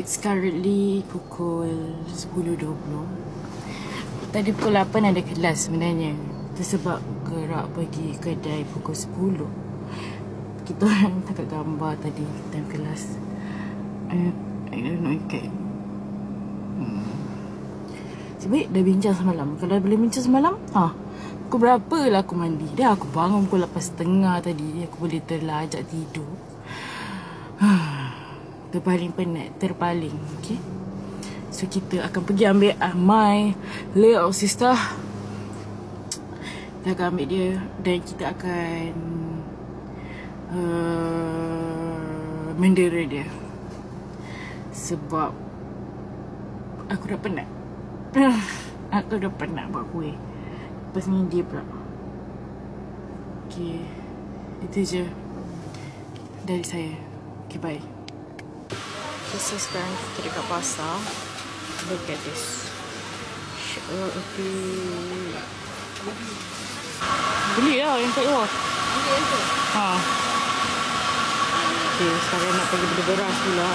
It's currently pukul 10.20. Tadi pukul 8 ada kelas sebenarnya. Itu sebab gerak pergi kedai pukul 10. Kita orang tangkap gambar tadi time kelas. I don't know, okay. Sebaik dah bincang semalam. Kalau boleh bincang semalam, pukul berapa lah aku mandi. Dah aku bangun pukul 8.30 tadi. Aku boleh terlajak tidur. Terpaling penat, terpaling. Okay. So kita akan pergi ambil my little sister. Kita akan ambil dia. Dan kita akan mendera dia. Sebab aku dah penat. Aku dah penat buat kuih. Lepas ni dia pula. Okay. Itu je dari saya. Okay, bye. Okay, so sekarang kita dekat pasar. Look at this. Beli lah yang kat luar. Okay, sekarang nak pergi beli beras pula.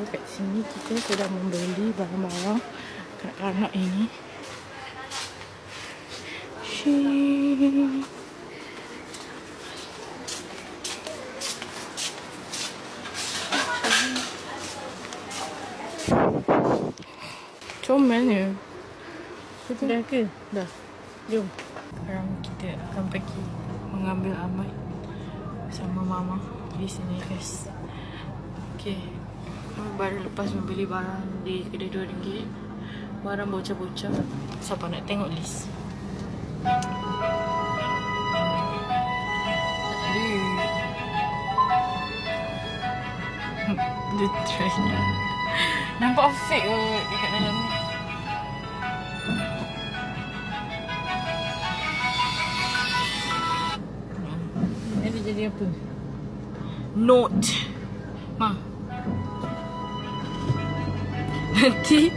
Kat sini kita sedang membeli barang-barang anak-anak ini. Comelnya. Dah ke? Dah. Jom. Sekarang kita akan pergi mengambil Ahmad bersama Mama di sini, guys. Okay. Baru lepas membeli barang di kedai RM2. Barang bocah-bocah. Siapa nak tengok list? Dia try-nya. Nampak fake kot dekat dalam ni. Ini jadi apa? Note. Nanti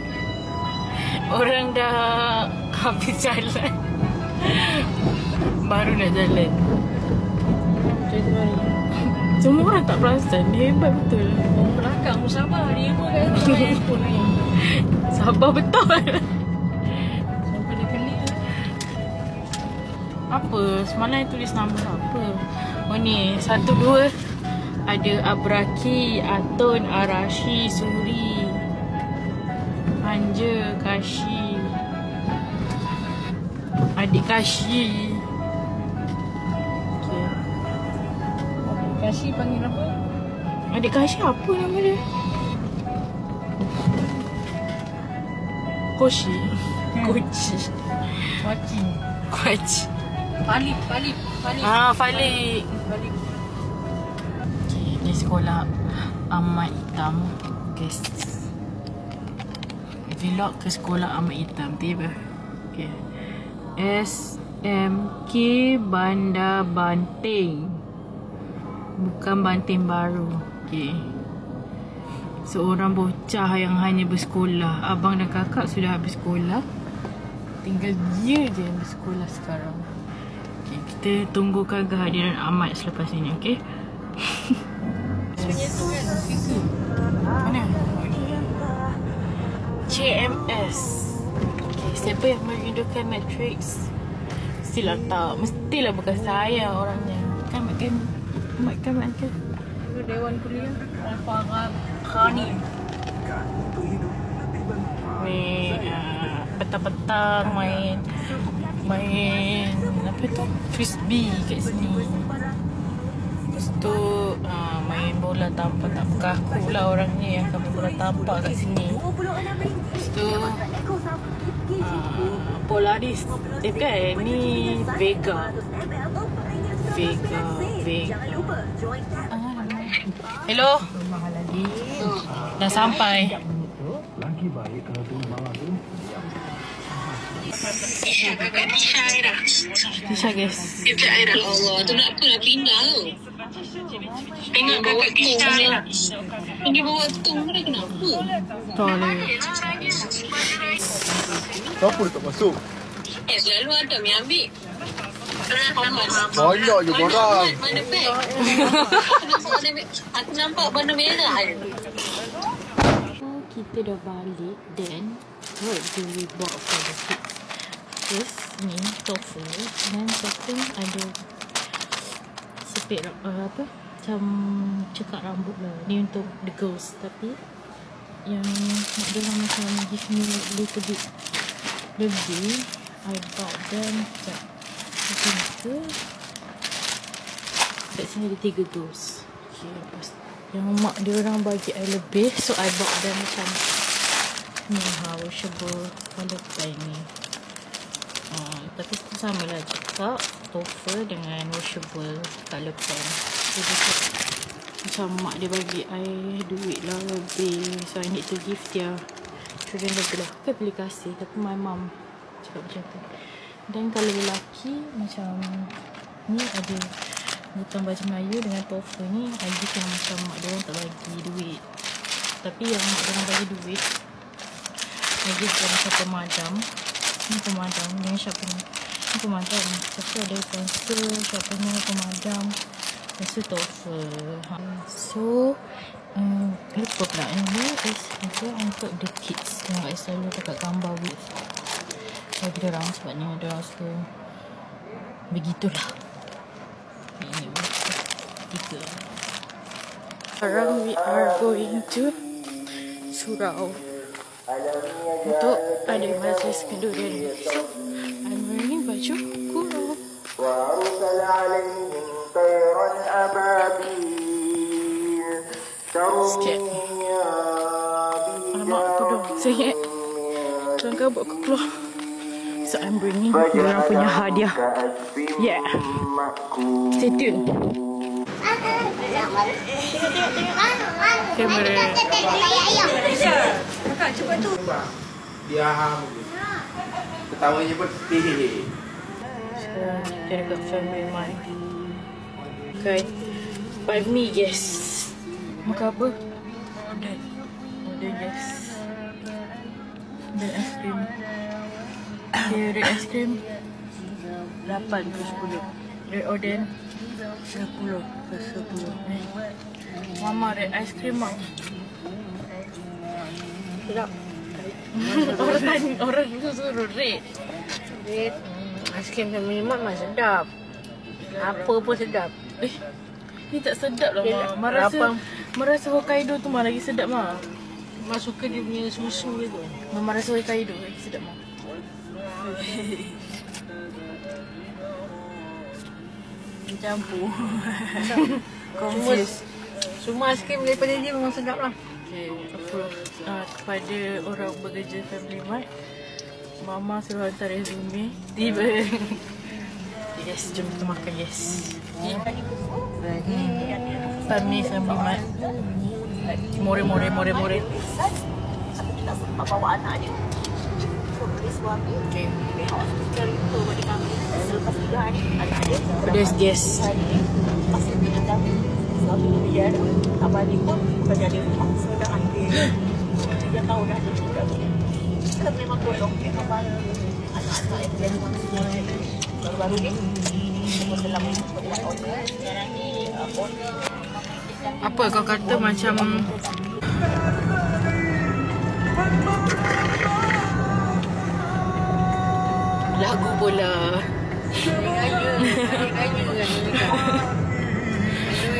orang dah habis jalan baru nak jalan. Semua orang tak perasan. Dia hebat betul. Orang belakang pun sabar. Dia pun kat handphone ni. Sabar betul. Sampai dia kena. Apa? Semalam yang tulis nama apa? Oh ni, 1, 2. Ada Abraki, Atun, Arashi, Suri, Anja, Kashi, Adik Kashi. Okay. Adik Kashi panggil apa? Adik Kashi apa nama dia? Koshi. Kochi. Kochi. Falip. Falip. Falip. Okay, ni sekolah Ahmad Hitam, guys. Vlog ke sekolah Ahmad Hitam, tiba. Okay. SMK Bandar Banting. Bukan Banting Baru. Okay. Seorang bocah yang hanya bersekolah. Abang dan kakak sudah habis sekolah. Tinggal dia je yang bersekolah sekarang. Okay, kita tunggukan kehadiran Ahmad selepas ini, okay? Punya tu kan, fiku. Mana? CMS. Okay, siapa yang merindukan Matrix? Mestilah tak. Mestilah bukan saya orangnya. Kan Mat kan? Dewan Kuliah Al-Farah Khani. Ni petang-petang main apa tu? Frisbee kat sini. Lepas tu main bola tampar. Tak kaku lah orangnya yang akan main bola tampar kat sini. Lepas tu Polaris. Kan? Ni Vega. Hello. Dah sampai. Tisha guys. Allah, tu nak apa nak pindah tu? Tengok kakak Kisha ni. Dia bawa tong ni kenapa? Tak boleh. Kenapa dia tak masuk? Selalu ada yang ambil. Banyak je korang. Mana beg? Aku nampak warna merah je. Kita dah balik. Then what do we bought for the kids? First ni tofu. Dan second ada sepit apa macam cekak rambut lah. Ni untuk the girls. Tapi yang mak dia orang macam give me a little bit lebih. I bought them tiga. Kat sini ada 3 girls. Okay, lepas yang mak dia orang bagi I lebih, so I bought them macam ni, washable color pen ni. Tapi sama lah cakap tofu dengan washable color pen. Jadi macam mak dia bagi I duit lah lebih, so I need to give dia children lebih lah. Bukan pilih kasih, tapi my mum cakap macam tu. Dan kalau lelaki macam ni ada butang baju Melayu dengan tofu ni, I give yang macam mak dia orang tak bagi duit. Tapi yang mak dia orang bagi duit, I give dia macam pemadam. Ni pemadam, ni siapa ni? Ni pemadam. Tapi ada pencil, siapa ni pemadam. Lepas tu tofu. So lupa pula ni is untuk the kids. Yang I selalu dekat gambar with bagi dia orang, sebabnya dia orang suka begitulah. Ini tiga. Sekarang we are going to surau untuk ada majlis kedua-dua. So I'm wearing baju kurung. Sikit. Alamak, tudung sengit. Tuan kau buat aku keluar. So I'm bringing diorang punya hadiah. Yeah. Stay tuned. Kamera. Kakak cepat tu. Dia ketawanya pun hehehe. Kita dekat family mart. Okay. Buy me, yes. Makan apa? Order, yes. Dan ice cream. Okay, red ice cream 8 ke 10. Red oden 10 ke 10. Mama red ice cream mau. Sedap. Orang suruh red. Red. Ice cream family mart memang sedap. Apa pun sedap. Ni tak sedap lah, Ma. Merasa Hokkaido tu mah lagi sedap, Ma. Mak suka dia punya susu dia tu. Mama rasa Hokkaido lagi sedap, Ma. Campur. Confused. Semua ice cream daripada dia memang sedap lah. Okay, kepada orang bekerja family mart, Mama suruh hantar resume. Tiba. Yes, jom kita makan, yes. Family mart. More. Bawa anak dia. Okay. Selepas 3 hari, anak dia. Pedas, yes. Pasal dia dah suami dia. Abang dia pun bukan jadi rumah. So dah ada. Dia tahu dah ada juga. Kita memang tolong abang anak-anak yang dia baru-baru ni. Semua dalam sekolah owner. Sekarang ni owner. Apa kau kata macam lagu bola. Gaya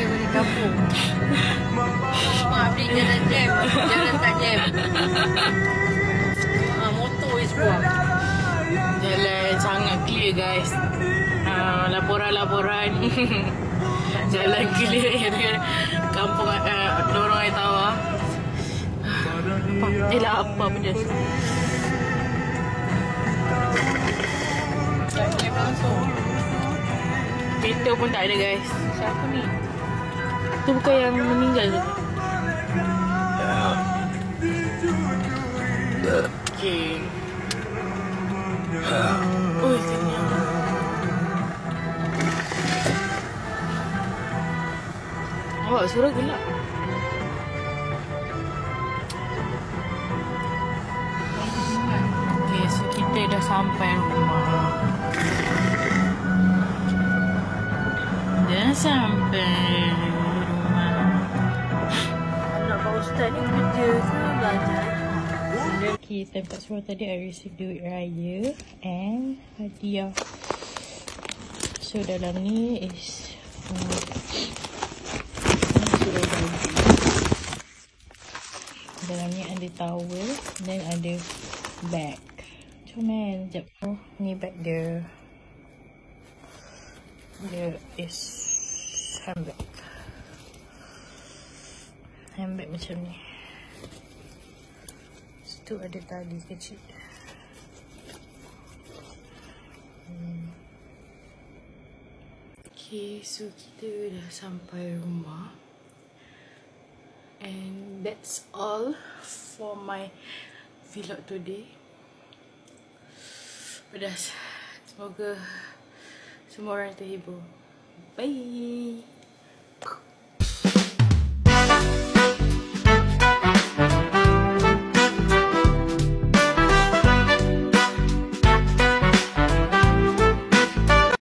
balik kampung. Mak beli jalan jam, jalan tak jam. Motor is buang. Jalan sangat clear, guys. Laporan. Jalan clear area kampung Lorong Air Tawar. Apa pedas. Kereta pun tak ada, guys. Siapa ni? Tu bukan yang meninggal tu. Okay. Oi, kenyang. Awak suara gelap. Okay, so kita dah sampai rumah. Dah sampai rumah. Anak Pak Ustaz ni kerja ke belajar? Okay, tempat semua tadi I receive duit raya and hadiah. So dalam ni is dalam ni ada towel dan ada bag. Comel. Sekejap. Oh, ni bag dia. Dia is handbag. Handbag macam ni. Situ ada tali kecil. Okay, so kita dah sampai rumah. And that's all for my vlog today. Pedas. Semoga semua orang terhibur. Bye.